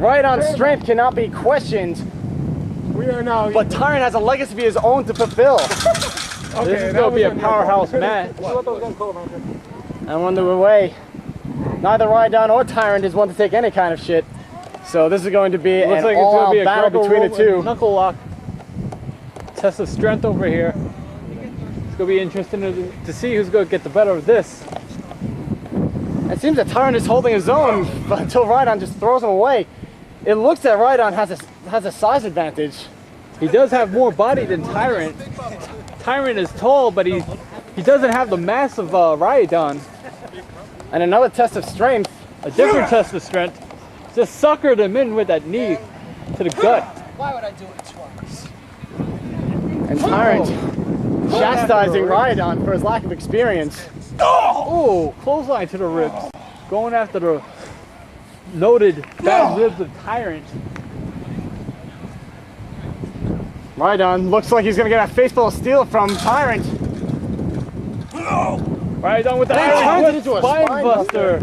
Ryaidon's strength cannot be questioned. We are now. But Tyrant has a legacy of his own to fulfill. Okay, this is going to be a powerhouse match. And on the way, neither Ryaidon or Tyrant is one to take any kind of shit. So this is going to be an all-out battle between the two. Knuckle lock. Test of strength over here. It's going to be interesting to see who's going to get the better of this. It seems that Tyrant is holding his own until Ryaidon just throws him away. It looks that Ryaidon has a size advantage. He does have more body than Tyrant. Tyrant is tall, but he doesn't have the mass of Ryaidon. And another test of strength. A different test of strength. Just suckered him in with that knee to the gut. Why would I do it twice? And Tyrant chastising Ryaidon for his lack of experience. Oh, clothesline to the ribs. Going after the noted bad ribs of Tyrant. Ryaidon looks like he's going to get a face full of steel from Tyrant. Ryaidon with the Irish whip, spine buster.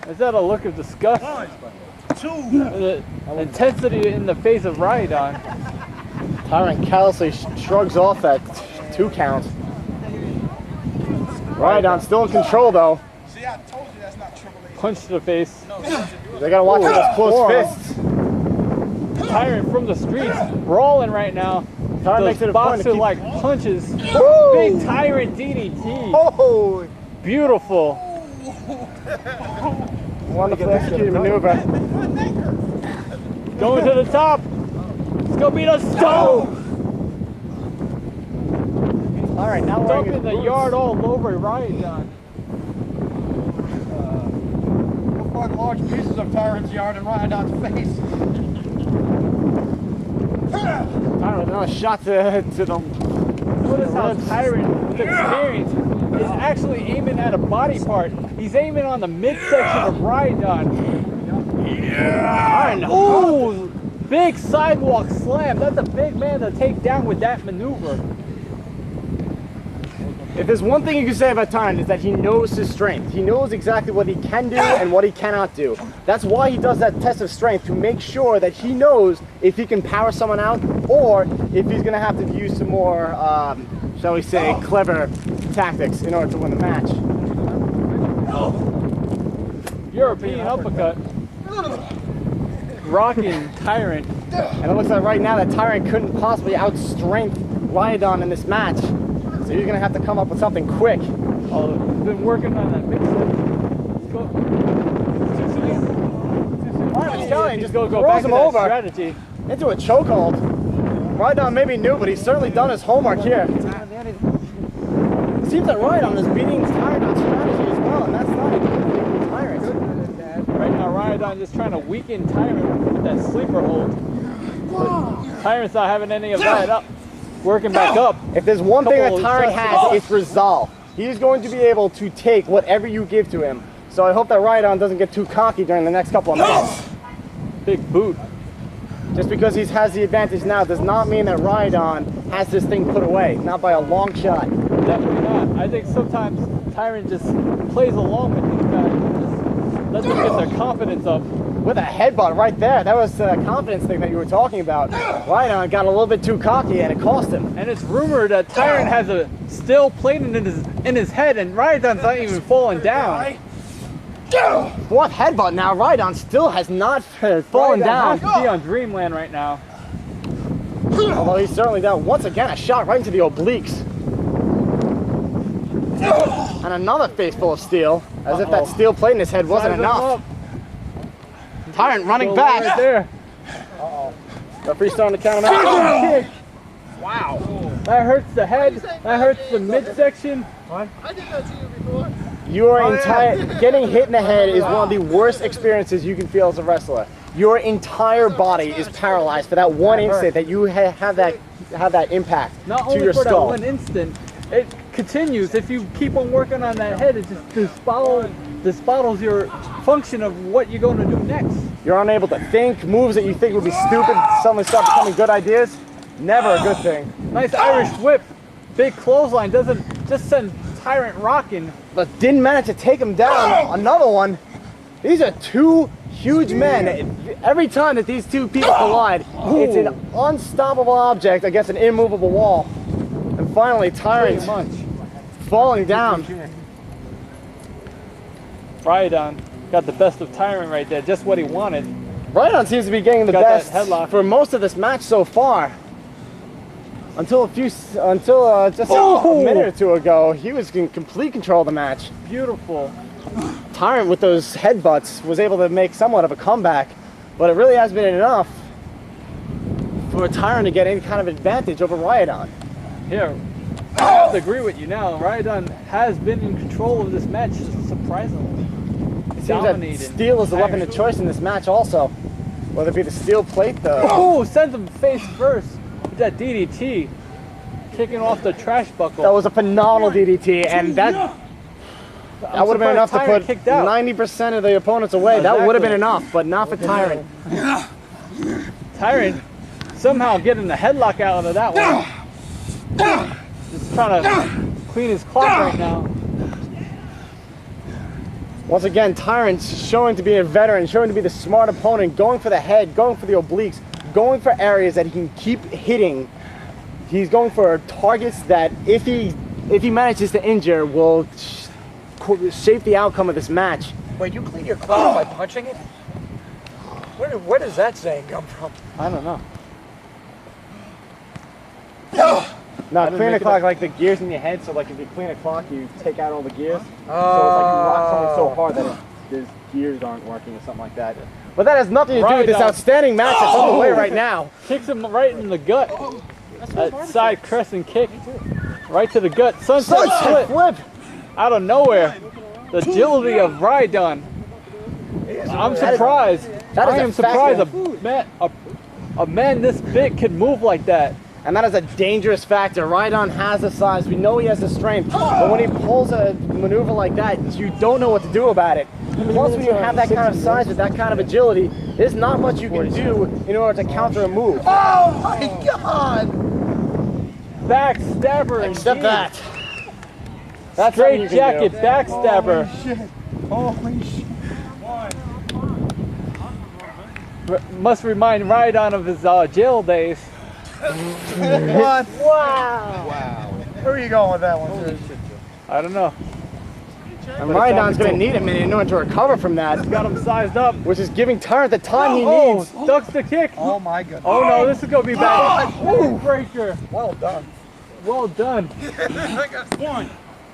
Is that a look of disgust? The intensity in the face of Ryaidon. Tyrant callously shrugs off that 2 count. Ryaidon still in control though. See, I told you that's not Triple H. Punch to the face. They gotta watch those close fists. Tyrant from the streets, brawling right now. Tyrant makes it a point to keep... boxer-like punches. Woo! Big Tyrant DDT. Oh! Beautiful. Wonderful executed maneuver. Going to the top. It's gonna be the stone. All right, now we're Dumping the yard all over Ryaidon. We'll find large pieces of Tyrant's yard in Ryaidon's face. Tyrant, another shot to the... Notice how Tyrant, with experience, is actually aiming at a body part. He's aiming on the midsection of Ryaidon. Yeah! Ooh! Big sidewalk slam. That's a big man to take down with that maneuver. If there's one thing you can say about Tyrant, is that he knows his strength. He knows exactly what he can do and what he cannot do. That's why he does that test of strength, to make sure that he knows if he can power someone out or if he's going to have to use some more, shall we say, clever tactics in order to win the match. European uppercut. Rocking Tyrant. And it looks like right now that Tyrant couldn't possibly outstrength Ryaidon in this match. So he's going to have to come up with something quick. Oh, he's been working on that mix-up. Just go back him over strategy. into a chokehold. Ryaidon maybe new, but he's certainly done his homework here. It seems that Ryaidon is beating Tyrant on strategy as well, and that's not a good thing for Tyrant. Right now, Ryaidon just trying to weaken Tyrant with that sleeper hold. But Tyrant's not having any of that up. Working back up. If there's one thing that Tyrant has, it's resolve. He's going to be able to take whatever you give to him. So I hope that Ryaidon doesn't get too cocky during the next couple of minutes. Big boot. Just because he has the advantage now does not mean that Ryaidon has this thing put away. Not by a long shot. Definitely not. I think sometimes Tyrant just plays along with these guys and just lets them get their confidence up. With a headbutt right there. That was the confidence thing that you were talking about. Ryaidon got a little bit too cocky and it cost him. And it's rumored that Tyrant has a steel plate in his head and Ryaidon's not even falling down. Fourth headbutt now. Ryaidon still has not fallen down. Has to be on Dreamland right now. Although he's certainly down. Once again, a shot right into the obliques. And another face full of steel. As if that steel plate in his head wasn't enough. Tyrant running back. Right there. Referee's starting to count him out. Wow. That hurts the head. That hurts the midsection. I did that to you before. Getting hit in the head is one of the worst experiences you can feel as a wrestler. Your entire body is paralyzed for that one instant that you have that impact Not to your only for skull. that one instant, it continues. If you keep on working on that head, it just disbottles your function of what you're going to do next. You're unable to think. Moves that you think would be stupid suddenly start becoming good ideas. Never a good thing. Nice Irish whip. Big clothesline doesn't just send Tyrant rocking. But didn't manage to take him down. Another one. These are two huge men. Every time that these two people collide, it's an unstoppable object against an immovable wall. And finally, Tyrant falling down. Ryaidon got the best of Tyrant right there, just what he wanted. Ryaidon seems to be getting the Got that best headlock. for most of this match so far. Until just a minute or two ago, he was in complete control of the match. Beautiful. Tyrant with those headbutts was able to make somewhat of a comeback, but it really hasn't been enough for Tyrant to get any kind of advantage over Ryaidon. Here, I have to agree with you now. Ryaidon has been in control of this match, surprisingly. It seems that steel is the weapon of choice in this match also. Whether it be the steel plate, Oh, sends him face first with that DDT. Kicking off the trash buckle. That was a phenomenal DDT, and that would have been enough to put 90% of the opponents away. That would have been enough, but not for Tyrant. Tyrant somehow getting the headlock out of that one. Just trying to clean his clock right now. Once again, Tyrant's showing to be a veteran, showing to be the smart opponent, going for the head, going for the obliques, going for areas that he can keep hitting. He's going for targets that, if he manages to injure, will shape the outcome of this match. Wait, you clean your clock by punching it? Where does that saying come from? I don't know. No, clean a clock like the gears in your head. So, like if you clean a clock, you take out all the gears. So it's like you rock something so hard that the gears aren't working or something like that. But that has nothing to do with this outstanding match that's underway right now. Kicks him right in the gut. That side crescent kick right to the gut. Sunset flip out of nowhere. The agility of Ryaidon. I'm surprised. I am surprised a man this big could move like that. And that is a dangerous factor. Ryaidon has the size. We know he has the strength. But when he pulls a maneuver like that, you don't know what to do about it. Plus, when you have that kind of size with that kind of agility, there's not much you can do in order to counter a move. Oh my God! Backstabber. Except that. That's straight jacket backstabber. Holy shit. Must remind Ryaidon of his jail days. What? Wow. Where are you going with that one, sir? I don't know. And Ryaidon's going to need a minute in order to recover from that. Got him sized up. Which is giving Tyrant the time he needs. Ducks the kick. Oh my goodness. Oh no, this is going to be bad. Ooh, breaker. Well done. Well done. 1,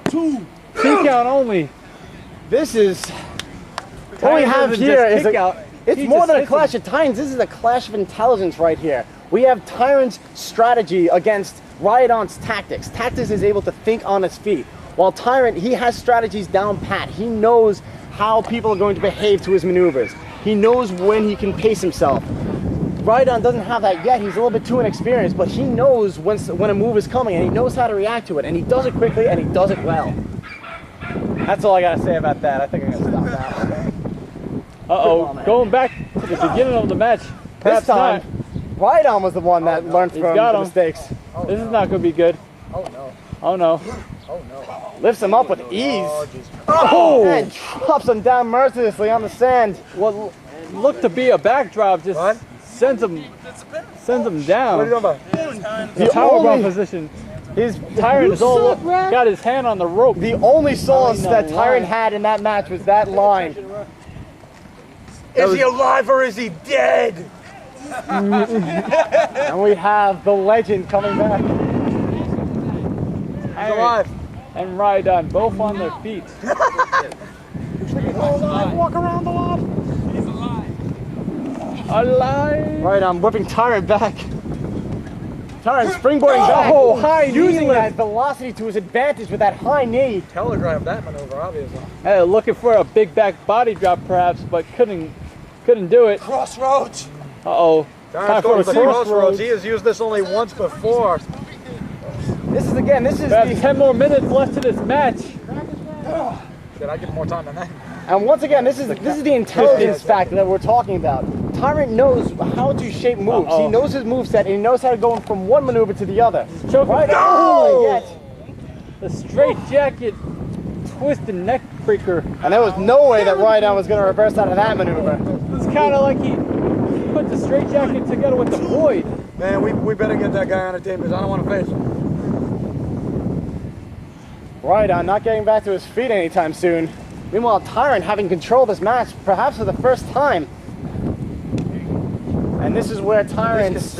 2. 2 count only. This is... What we have here is it's more than a clash of titans. This is a clash of intelligence right here. We have Tyrant's strategy against Ryaidon's tactics. Tactics is able to think on his feet. While Tyrant, he has strategies down pat. He knows how people are going to behave to his maneuvers. He knows when he can pace himself. Ryaidon doesn't have that yet. He's a little bit too inexperienced, but he knows when a move is coming, and he knows how to react to it, and he does it quickly, and he does it well. That's all I got to say about that. I think I'm going to stop that one. Uh-oh, going back to the beginning of the match. This time, Ryaidon was the one that learned from the mistakes. This is not going to be good. Oh no. Oh no. Oh no. Lifts him up with ease. Oh! And drops him down mercilessly on the sand. What looked to be a backdrop just sends him down. What are you talking about? The tower bomb position. His Tyrant got his hand on the rope. The only solace that Tyrant had in that match was that line. Is he alive or is he dead? And we have the legend coming back. He's alive. And Ryaidon both on their feet. Walk around the lot. He's alive. Alive. Right, I'm whipping Tyrant back. Tyrant springboarding back. Oh, high using knee that velocity to his advantage with that high knee. Telegraphed that maneuver, obviously. Looking for a big back body drop perhaps, but couldn't do it. Crossroads. Uh-oh. Time for a crossroads. He has used this only once before. This is again, this is We have 10 more minutes left to this match. Did I get more time than that? and once again, this is the intelligence factor that we're talking about. Tyrant knows how to shape moves. He knows his moveset, and he knows how to go from one maneuver to the other. Choke him. Right? The straight jacket twisted neck breaker. And there was no way that Ryaidon was going to reverse out of that maneuver. It's kind of like he put the straitjacket together with the void. Man, we better get that guy on the team because I don't want to face him. Ryaidon not getting back to his feet anytime soon. Meanwhile, Tyrant having control of this match, perhaps for the first time. And this is where Tyrant's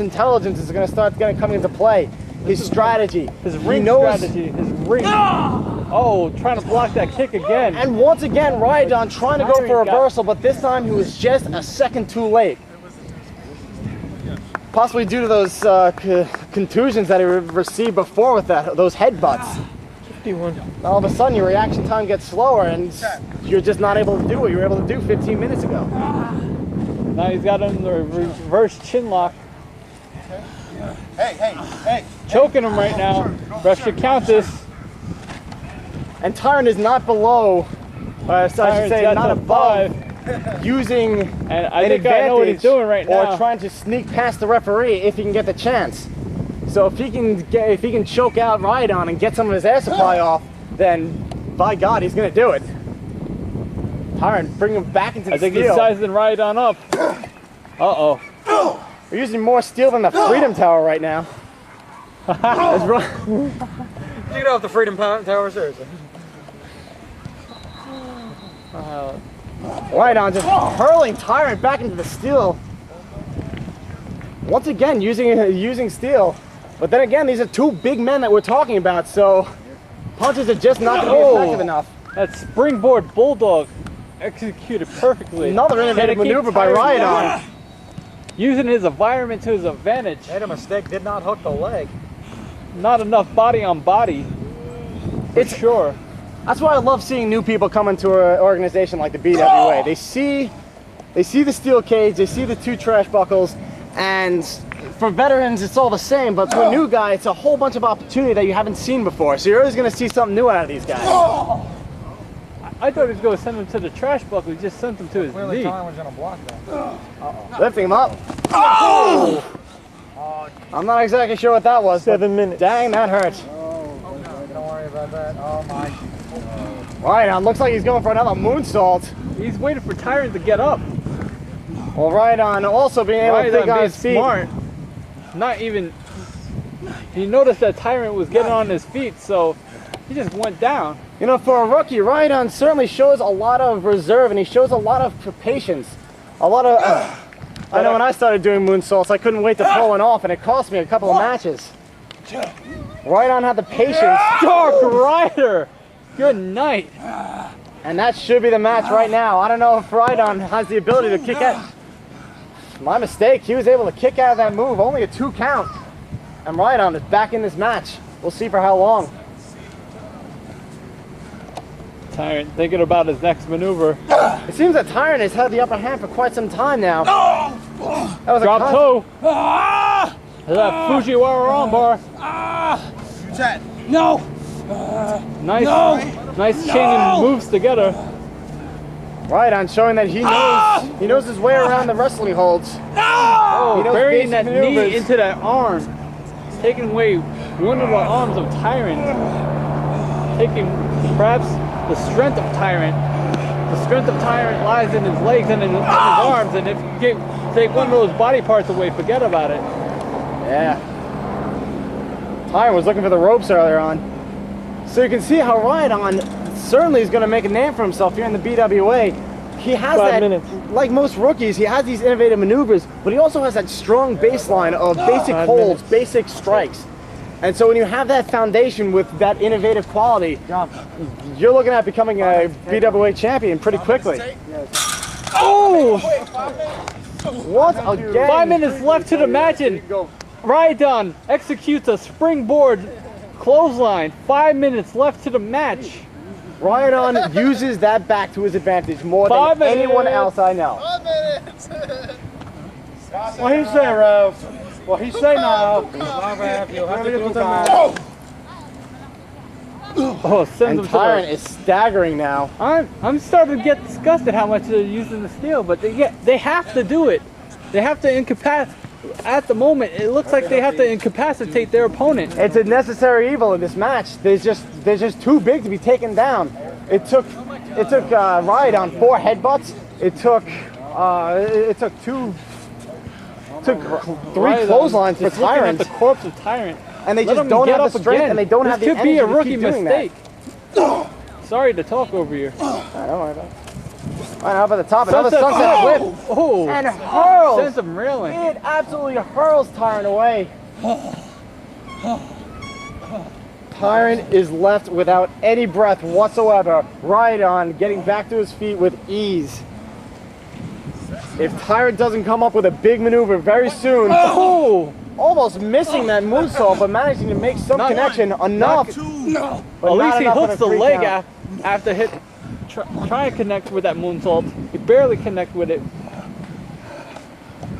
intelligence is going to start coming into play. His strategy, his ring strategy, his ring. Oh, trying to block that kick again. And once again, Ryaidon trying to go for a reversal, but this time he was just a second too late. Possibly due to those contusions that he received before with those headbutts. 51. All of a sudden, your reaction time gets slower, and you're just not able to do what you were able to do 15 minutes ago. Now he's got him in the reverse chin lock. Hey. Choking him right now. Ref should count this. And Tyrant is not below, I should say, not above, using and I think I know what he's doing right now. Or trying to sneak past the referee if he can get the chance. So if he can choke out Ryaidon and get some of his air supply off, then by God, he's going to do it. Tyrant, bring him back into the steel. I think he's sizing Ryaidon up. Uh-oh. We're using more steel than the Freedom Tower right now. Did you get off the Freedom Tower, seriously? Ryaidon just hurling Tyrant back into the steel. Once again, using steel. But then again, these are two big men that we're talking about, so punches are just not going to be effective enough. That springboard bulldog executed perfectly. Another innovative maneuver by Ryaidon. Using his environment to his advantage. Made a mistake, did not hook the leg. Not enough body on body. It's sure. That's why I love seeing new people come into an organization like the BWA. They see the steel cage, they see the two trash buckles, and for veterans it's all the same, but for a new guy it's a whole bunch of opportunity that you haven't seen before. So you're always going to see something new out of these guys. I thought he was going to send him to the trash buckle. He just sent him to his Clearly knee. Tyron was going to block that. Lifting him up. Oh! I'm not exactly sure what that was. 7 minutes. Dang, that hurt. Don't worry about that. Oh my. Ryaidon looks like he's going for another moonsault. He's waiting for Tyrant to get up. Well, Ryaidon also being able to think on his feet. Smart. Not even. He noticed that Tyrant was getting on his feet, so he just went down. You know, for a rookie, Ryaidon certainly shows a lot of reserve, and he shows a lot of patience. A lot of. I know when I started doing moonsaults, I couldn't wait to pull one off, and it cost me a couple of matches. Ryaidon had the patience. Dark Rider! Good night. And that should be the match right now. I don't know if Ryaidon has the ability to kick out. My mistake. He was able to kick out of that move. Only a 2 count. And Ryaidon is back in this match. We'll see for how long. Tyrant thinking about his next maneuver. It seems that Tyrant has had the upper hand for quite some time now. That was Drop a toe. That Fujiwara armbar. No. Nice chaining moves together. Ryaidon showing that he knows his way around the wrestling holds. Oh, burying that maneuvers. knee into that arm. Taking away one of the arms of Tyrant. Taking perhaps the strength of Tyrant. The strength of Tyrant lies in his legs and in his arms, and if you take one of those body parts away, forget about it. Yeah. Tyrant was looking for the ropes earlier on. So you can see how Ryaidon certainly is going to make a name for himself here in the BWA. He has 5 minutes. Like most rookies, he has these innovative maneuvers, but he also has that strong baseline of basic holds, basic strikes. And so when you have that foundation with that innovative quality, you're looking at becoming a BWA champion pretty quickly. Oh! Once again. 5 minutes left to the match, and Ryaidon executes a springboard clothesline. 5 minutes left to the match. Ryaidon uses that back to his advantage more than anyone else I know. 5 minutes. What he say, Rev? What he say now? Oh, send And Tyrant is staggering now. I'm starting to get disgusted how much they're using the steel, but they have to do it. They have to at the moment, it looks like they have to incapacitate their opponent. It's a necessary evil in this match. They're just too big to be taken down. It took Ryaidon 4 headbutts. It took 3 clotheslines for Tyrant. The corpse of Tyrant. And they just don't have the strength, and they don't have the energy This could be a rookie to keep doing mistake. Sorry to talk over you. Don't worry about it. Right up at the top, another sunset whip. Oh, And hurls. sends him reeling. It absolutely hurls Tyrant away. Tyrant is left without any breath whatsoever. Ryaidon getting back to his feet with ease. If Tyrant doesn't come up with a big maneuver very soon, almost missing that moonsault, but managing to make some connection enough. At least he hooks the leg after hit. Try and connect with that moonsault. He barely connect with it,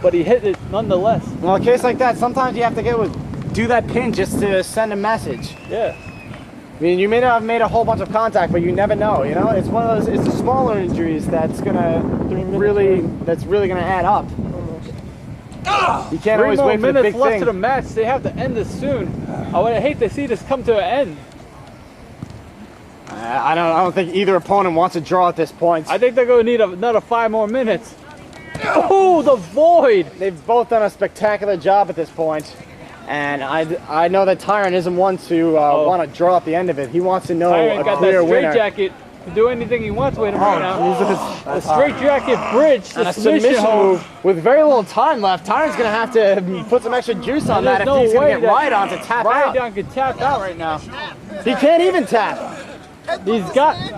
but he hit it nonetheless. Well, in a case like that, sometimes you have to do that pin just to send a message. Yeah. I mean, you may not have made a whole bunch of contact, but you never know. You know, it's one of those. It's the smaller injuries that's really gonna add up. You can't always wait for the big minutes left thing. to the match. They have to end this soon. I would hate to see this come to an end. I don't think either opponent wants a draw at this point. I think they're going to need another 5 more minutes. Oh, the void! They've both done a spectacular job at this point. And I know that Tyrant isn't one to want to draw at the end of it. He wants to know Tyrant a got clear that straight winner. jacket to do anything he wants with him right now. The straight jacket bridge, the And a submission move with very little time left. Tyrant's going to have to put some extra juice on that if he's going to get Ryaidon to tap out. Ryaidon can tap out right now. He can't even tap.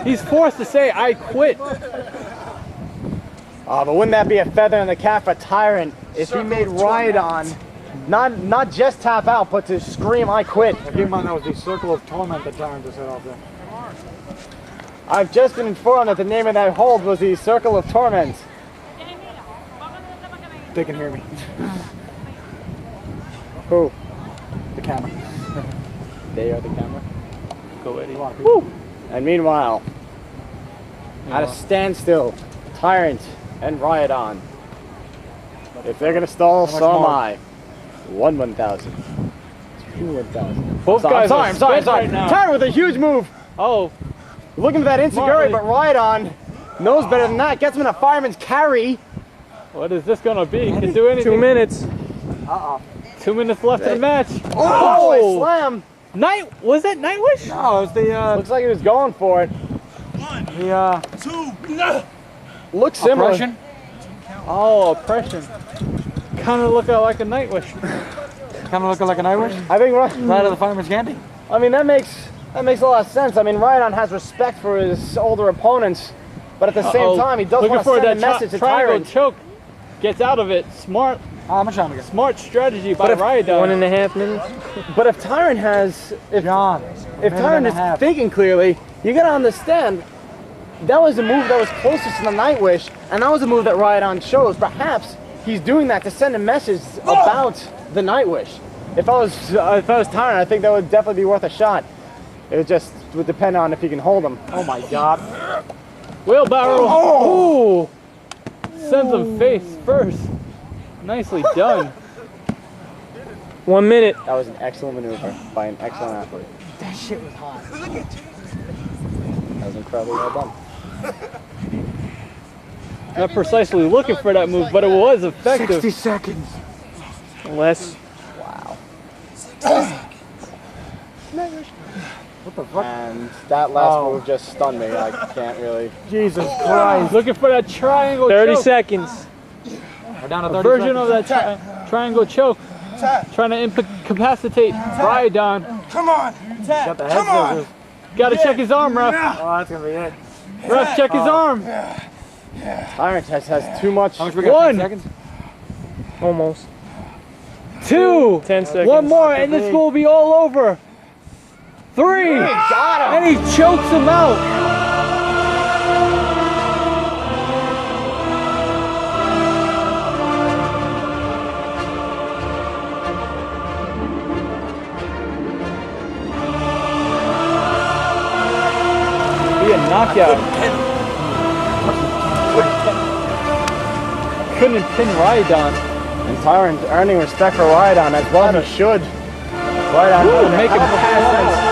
He's forced to say, I quit. But wouldn't that be a feather in the cap for Tyrant if he made Ryaidon not just tap out, but to scream, I quit. Keep in mind that was the Circle of Torment that Tyrant just hit off there. I've just been informed that the name of that hold was the Circle of Torment. They can hear me. Who? The camera. They are the camera. Go Eddie. Woo! And meanwhile, at a standstill, Tyrant and Ryaidon. If they're gonna stall, so am I. 1,000. 2,000. Both guys I'm sorry. right now. Tyrant with a huge move. Oh, Looking for that insecurity, but Ryaidon knows better than that. Gets him in a fireman's carry. what is this gonna be? Can do anything. 2 minutes. 2 minutes left in the match. Oh, a slam. Was that Nightwish? No, it was the Looks like he was going for it. Looks similar. oppression. Oh, oppression. Kind of looking like a Nightwish. Kind of looking like an Irish. I think Side of the fireman's candy. I mean, that makes a lot of sense. I mean, Ryaidon has respect for his older opponents, but at the same time, he does Looking want to for send a that message to triangle Tyrant. choke. Gets out of it. Smart How much time we got? strategy by Ryaidon. 1.5 minutes. But if Tyrant has, if John. Tyrant is thinking clearly, you gotta understand that was a move that was closest to the Nightwish, and that was a move that Ryaidon chose. Perhaps he's doing that to send a message about the Nightwish. If I was Tyrant, I think that would definitely be worth a shot. It would depend on if he can hold him. Oh my God. Wheelbarrow. Oh. Sends him face first. Nicely done. 1 minute. That was an excellent maneuver by an excellent athlete. That shit was hot. That was incredibly well done. Not precisely looking for that move, but it was effective. 60 seconds. Less. Wow. What the fuck? And that last move just stunned me. I can't really. Jesus Christ. Looking for that triangle 30 choke. seconds. We're down to A 30 version seconds. of that triangle choke. Trying to incapacitate Ryaidon. Got the head scissors. Gotta check his arm, ref. Oh, that's gonna be it. Ref, check his arm. Tyrant has too much. How much we got? 1. 10 seconds? Almost. 2. 10 seconds. One more, and this will be all over. 3. Got him. And he chokes him out. Be a knockout. Couldn't pin Ryaidon. And Tyrant earning respect for Ryaidon as well he should. Ryaidon Make him pass.